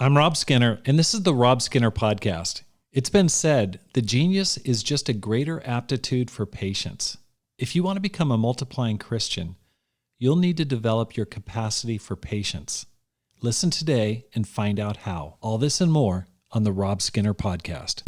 I'm Rob Skinner, and this is the Rob Skinner Podcast. It's been said, the genius is just a greater aptitude for patience. If you want to become a multiplying Christian, you'll need to develop your capacity for patience. Listen today and find out how. All this and more on the Rob Skinner Podcast.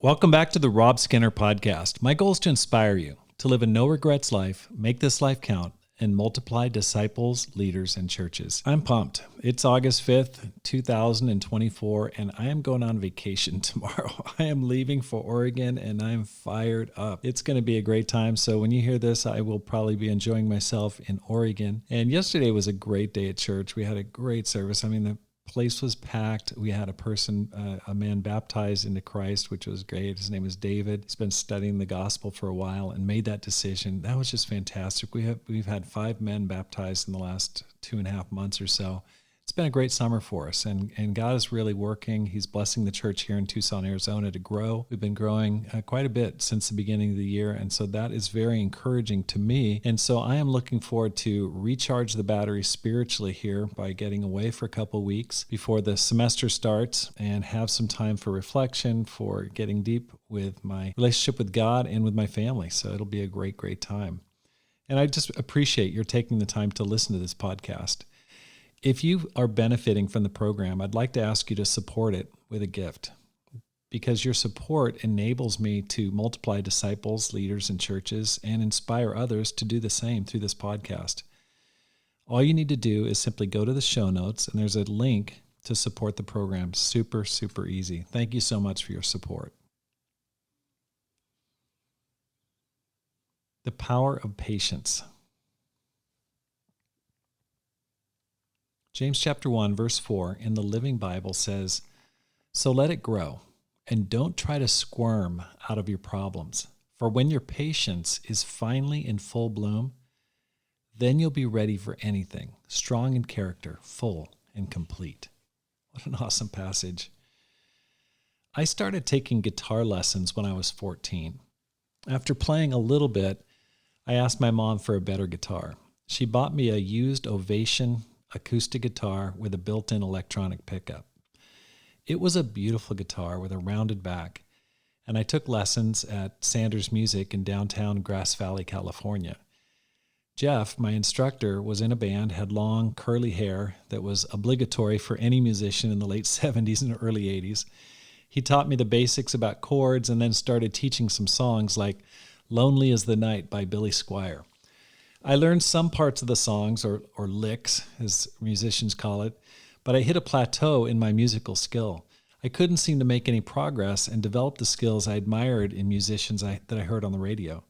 Welcome back to the Rob Skinner Podcast. My goal is to inspire you to live a no-regrets life, make this life count, and multiply disciples, leaders, and churches. I'm pumped. It's August 5th, 2024, and I am going on vacation tomorrow. I am leaving for Oregon, and I'm fired up. It's going to be a great time, so when you hear this, I will probably be enjoying myself in Oregon. And yesterday was a great day at church. We had a great service. The place was packed. We had a man baptized into Christ, which was great. His name is David. He's been studying the gospel for a while and made that decision. That was just fantastic. We've had 5 men baptized in the last 2.5 months or so. It's been a great summer for us, and God is really working. He's blessing the church here in Tucson, Arizona to grow. We've been growing quite a bit since the beginning of the year, and so that is very encouraging to me. And so I am looking forward to recharge the battery spiritually here by getting away for a couple weeks before the semester starts and have some time for reflection, for getting deep with my relationship with God and with my family. So it'll be a great, great time. And I just appreciate your taking the time to listen to this podcast. If you are benefiting from the program, I'd like to ask you to support it with a gift, because your support enables me to multiply disciples, leaders, and churches and inspire others to do the same through this podcast. All you need to do is simply go to the show notes, and there's a link to support the program. Super, super easy. Thank you so much for your support. The power of patience. James chapter 1, verse 4 in the Living Bible says, "So let it grow, and don't try to squirm out of your problems. For when your patience is finally in full bloom, then you'll be ready for anything, strong in character, full and complete." What an awesome passage. I started taking guitar lessons when I was 14. After playing a little bit, I asked my mom for a better guitar. She bought me a used Ovation acoustic guitar with a built-in electronic pickup. It was a beautiful guitar with a rounded back, and I took lessons at Sanders Music in downtown Grass Valley, California. Jeff, my instructor, was in a band, had long curly hair that was obligatory for any musician in the late 70s and early 80s. He taught me the basics about chords and then started teaching some songs like "Lonely as the Night" by Billy Squier. I learned some parts of the songs, or licks, as musicians call it, but I hit a plateau in my musical skill. I couldn't seem to make any progress and develop the skills I admired in musicians that I heard on the radio.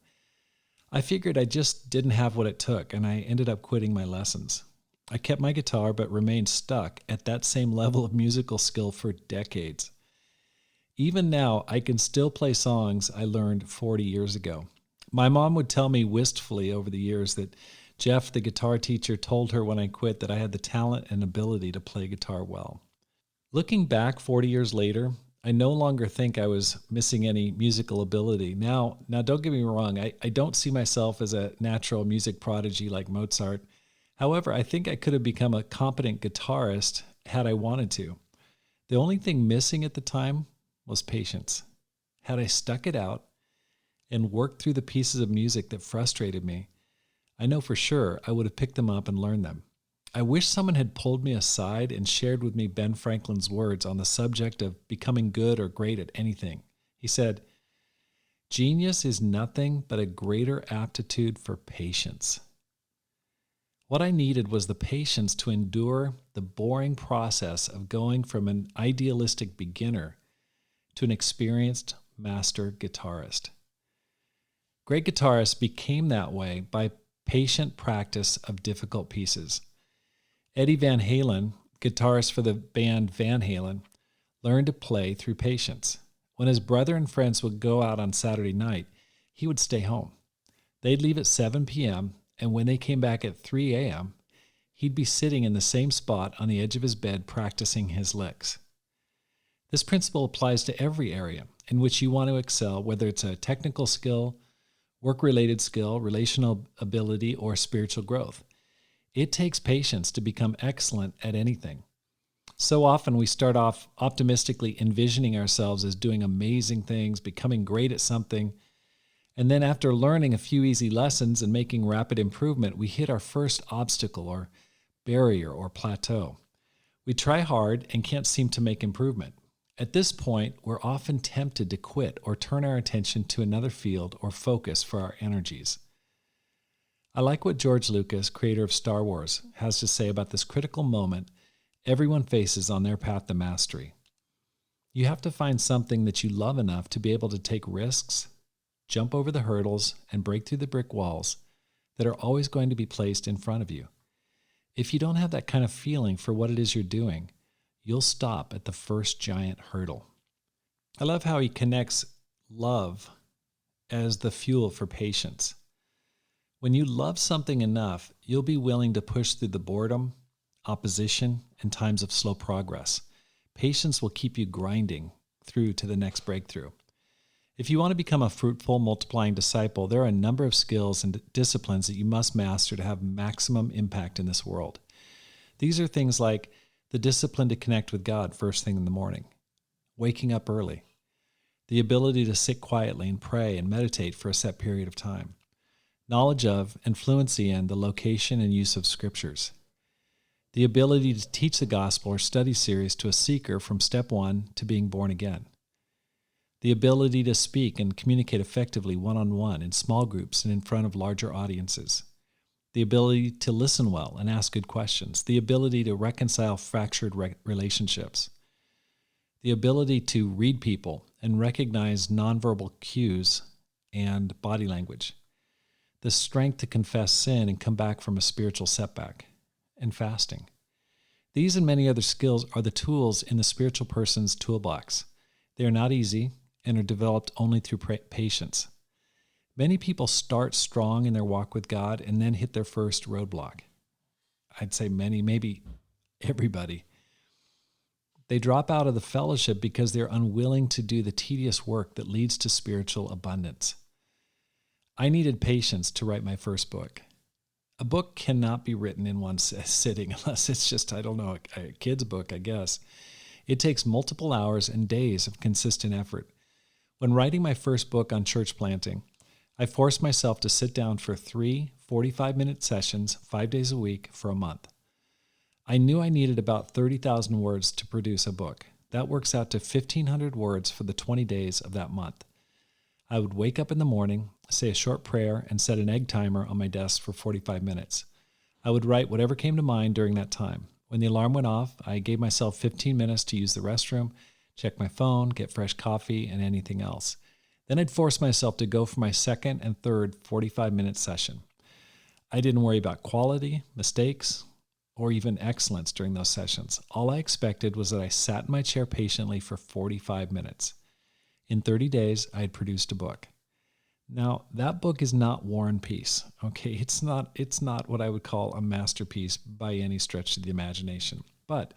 I figured I just didn't have what it took, and I ended up quitting my lessons. I kept my guitar, but remained stuck at that same level of musical skill for decades. Even now, I can still play songs I learned 40 years ago. My mom would tell me wistfully over the years that Jeff, the guitar teacher, told her when I quit that I had the talent and ability to play guitar well. Looking back 40 years later, I no longer think I was missing any musical ability. Now don't get me wrong, I don't see myself as a natural music prodigy like Mozart. However, I think I could have become a competent guitarist had I wanted to. The only thing missing at the time was patience. Had I stuck it out and worked through the pieces of music that frustrated me, I know for sure I would have picked them up and learned them. I wish someone had pulled me aside and shared with me Ben Franklin's words on the subject of becoming good or great at anything. He said, "Genius is nothing but a greater aptitude for patience." What I needed was the patience to endure the boring process of going from an idealistic beginner to an experienced master guitarist. Great guitarists became that way by patient practice of difficult pieces. Eddie Van Halen, guitarist for the band Van Halen, learned to play through patience. When his brother and friends would go out on Saturday night, he would stay home. They'd leave at 7 p.m., and when they came back at 3 a.m., he'd be sitting in the same spot on the edge of his bed practicing his licks. This principle applies to every area in which you want to excel, whether it's a technical skill, work-related skill, relational ability, or spiritual growth. It takes patience to become excellent at anything. So often we start off optimistically envisioning ourselves as doing amazing things, becoming great at something, and then after learning a few easy lessons and making rapid improvement, we hit our first obstacle or barrier or plateau. We try hard and can't seem to make improvement. At this point, we're often tempted to quit or turn our attention to another field or focus for our energies. I like what George Lucas, creator of Star Wars, has to say about this critical moment everyone faces on their path to mastery. You have to find something that you love enough to be able to take risks, jump over the hurdles, and break through the brick walls that are always going to be placed in front of you. If you don't have that kind of feeling for what it is you're doing, you'll stop at the first giant hurdle. I love how he connects love as the fuel for patience. When you love something enough, you'll be willing to push through the boredom, opposition, and times of slow progress. Patience will keep you grinding through to the next breakthrough. If you want to become a fruitful, multiplying disciple, there are a number of skills and disciplines that you must master to have maximum impact in this world. These are things like the discipline to connect with God first thing in the morning, waking up early, the ability to sit quietly and pray and meditate for a set period of time, knowledge of and fluency in the location and use of scriptures, the ability to teach the gospel or study series to a seeker from step 1 to being born again, the ability to speak and communicate effectively one-on-one in small groups and in front of larger audiences, the ability to listen well and ask good questions, the ability to reconcile fractured relationships, the ability to read people and recognize nonverbal cues and body language, the strength to confess sin and come back from a spiritual setback, and fasting. These and many other skills are the tools in the spiritual person's toolbox. They are not easy and are developed only through patience. Many people start strong in their walk with God and then hit their first roadblock. I'd say many, maybe everybody. They drop out of the fellowship because they're unwilling to do the tedious work that leads to spiritual abundance. I needed patience to write my first book. A book cannot be written in one sitting unless it's just, I don't know, a kid's book, I guess. It takes multiple hours and days of consistent effort. When writing my first book on church planting, I forced myself to sit down for 3 45-minute sessions 5 days a week for a month. I knew I needed about 30,000 words to produce a book. That works out to 1,500 words for the 20 days of that month. I would wake up in the morning, say a short prayer, and set an egg timer on my desk for 45 minutes. I would write whatever came to mind during that time. When the alarm went off, I gave myself 15 minutes to use the restroom, check my phone, get fresh coffee, and anything else. Then I'd force myself to go for my second and third 45-minute session. I didn't worry about quality, mistakes, or even excellence during those sessions. All I expected was that I sat in my chair patiently for 45 minutes. In 30 days, I had produced a book. Now, that book is not War and Peace. Okay, it's not what I would call a masterpiece by any stretch of the imagination. But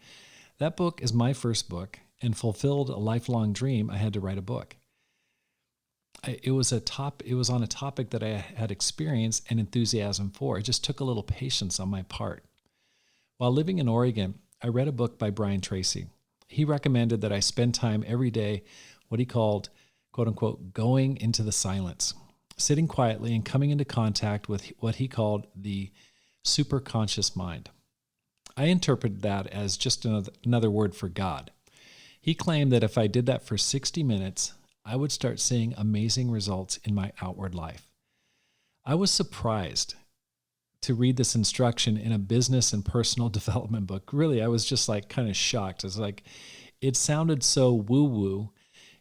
that book is my first book and fulfilled a lifelong dream. I had to write a book. It was on a topic that I had experience and enthusiasm for. It just took a little patience on my part. While living in Oregon, I read a book by Brian Tracy. He recommended that I spend time every day, what he called, quote unquote, going into the silence, sitting quietly and coming into contact with what he called the superconscious mind. I interpreted that as just another word for God. He claimed that if I did that for 60 minutes, I would start seeing amazing results in my outward life. I was surprised to read this instruction in a business and personal development book. Really, I was just kind of shocked. It sounded so woo-woo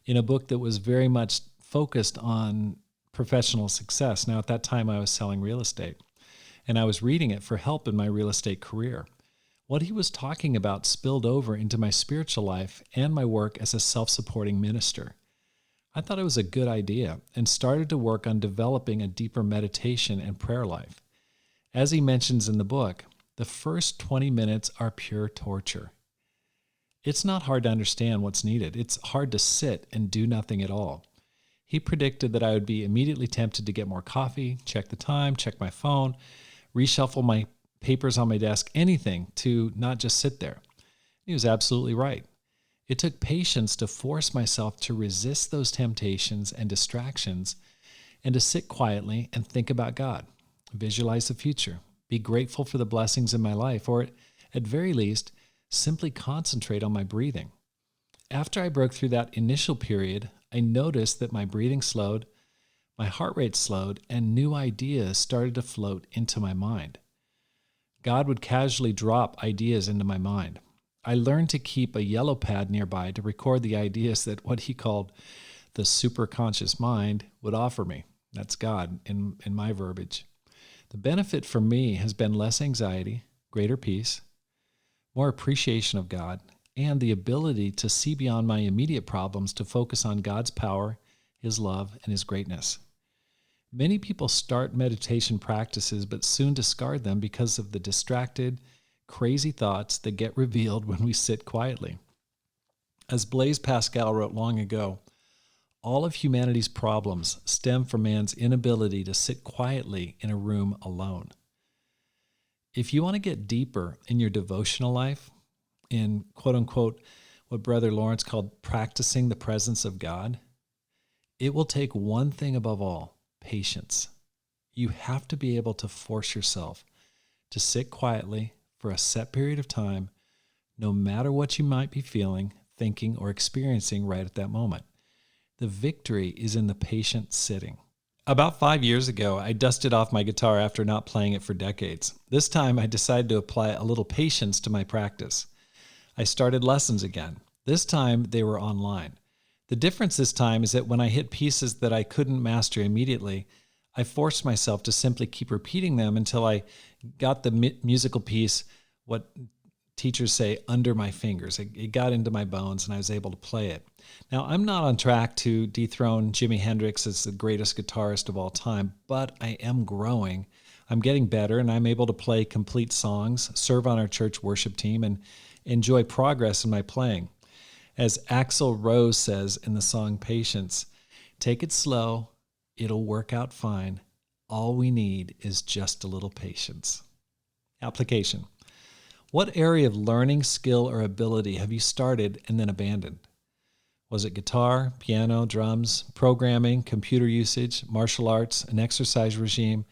in a book that was very much focused on professional success. Now, at that time, I was selling real estate, and I was reading it for help in my real estate career. What he was talking about spilled over into my spiritual life and my work as a self-supporting minister. I thought it was a good idea and started to work on developing a deeper meditation and prayer life. As he mentions in the book, the first 20 minutes are pure torture. It's not hard to understand what's needed. It's hard to sit and do nothing at all. He predicted that I would be immediately tempted to get more coffee, check the time, check my phone, reshuffle my papers on my desk, anything to not just sit there. He was absolutely right. It took patience to force myself to resist those temptations and distractions and to sit quietly and think about God, visualize the future, be grateful for the blessings in my life, or at very least, simply concentrate on my breathing. After I broke through that initial period, I noticed that my breathing slowed, my heart rate slowed, and new ideas started to float into my mind. God would casually drop ideas into my mind. I learned to keep a yellow pad nearby to record the ideas that what he called the superconscious mind would offer me. That's God in my verbiage. The benefit for me has been less anxiety, greater peace, more appreciation of God, and the ability to see beyond my immediate problems to focus on God's power, His love, and His greatness. Many people start meditation practices but soon discard them because of the distracted, crazy thoughts that get revealed when we sit quietly. As Blaise Pascal wrote long ago, all of humanity's problems stem from man's inability to sit quietly in a room alone. If you want to get deeper in your devotional life, in quote-unquote what Brother Lawrence called practicing the presence of God, it will take one thing above all, patience. You have to be able to force yourself to sit quietly for a set period of time, no matter what you might be feeling, thinking, or experiencing right at that moment. The victory is in the patient sitting. About 5 years ago, I dusted off my guitar after not playing it for decades. This time, I decided to apply a little patience to my practice. I started lessons again. This time, they were online. The difference this time is that when I hit pieces that I couldn't master immediately, I forced myself to simply keep repeating them until I got the musical piece, what teachers say, under my fingers. It got into my bones and I was able to play it. Now, I'm not on track to dethrone Jimi Hendrix as the greatest guitarist of all time, but I am growing. I'm getting better and I'm able to play complete songs, serve on our church worship team, and enjoy progress in my playing. As Axl Rose says in the song Patience, take it slow, it'll work out fine. All we need is just a little patience. Application. What area of learning, skill, or ability have you started and then abandoned? Was it guitar, piano, drums, programming, computer usage, martial arts, an exercise regime,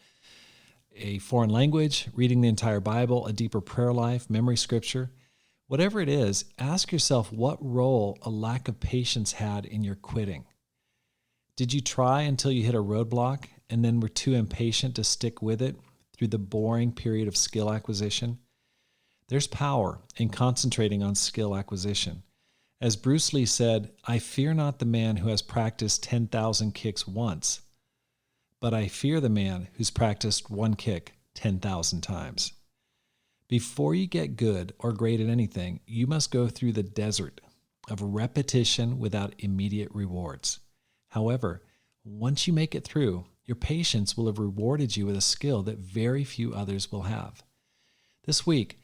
a foreign language, reading the entire Bible, a deeper prayer life, memory scripture? Whatever it is, ask yourself what role a lack of patience had in your quitting. Did you try until you hit a roadblock and then were too impatient to stick with it through the boring period of skill acquisition? There's power in concentrating on skill acquisition. As Bruce Lee said, I fear not the man who has practiced 10,000 kicks once, but I fear the man who's practiced one kick 10,000 times. Before you get good or great at anything, you must go through the desert of repetition without immediate rewards. However, once you make it through, your patience will have rewarded you with a skill that very few others will have. This week,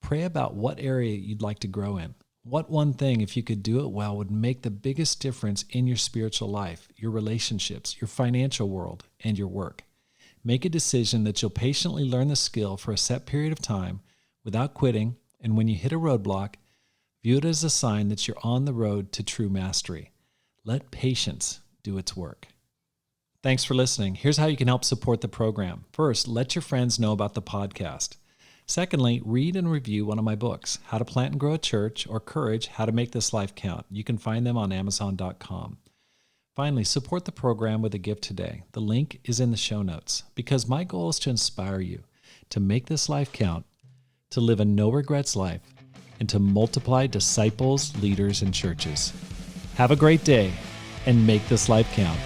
pray about what area you'd like to grow in. What one thing, if you could do it well, would make the biggest difference in your spiritual life, your relationships, your financial world, and your work? Make a decision that you'll patiently learn the skill for a set period of time without quitting, and when you hit a roadblock, view it as a sign that you're on the road to true mastery. Let patience do its work. Thanks for listening. Here's how you can help support the program. First, let your friends know about the podcast. Secondly, read and review one of my books, How to Plant and Grow a Church, or Courage, How to Make This Life Count. You can find them on Amazon.com. Finally, support the program with a gift today. The link is in the show notes, because my goal is to inspire you to make this life count, to live a no-regrets life, and to multiply disciples, leaders, and churches. Have a great day, and make this life count.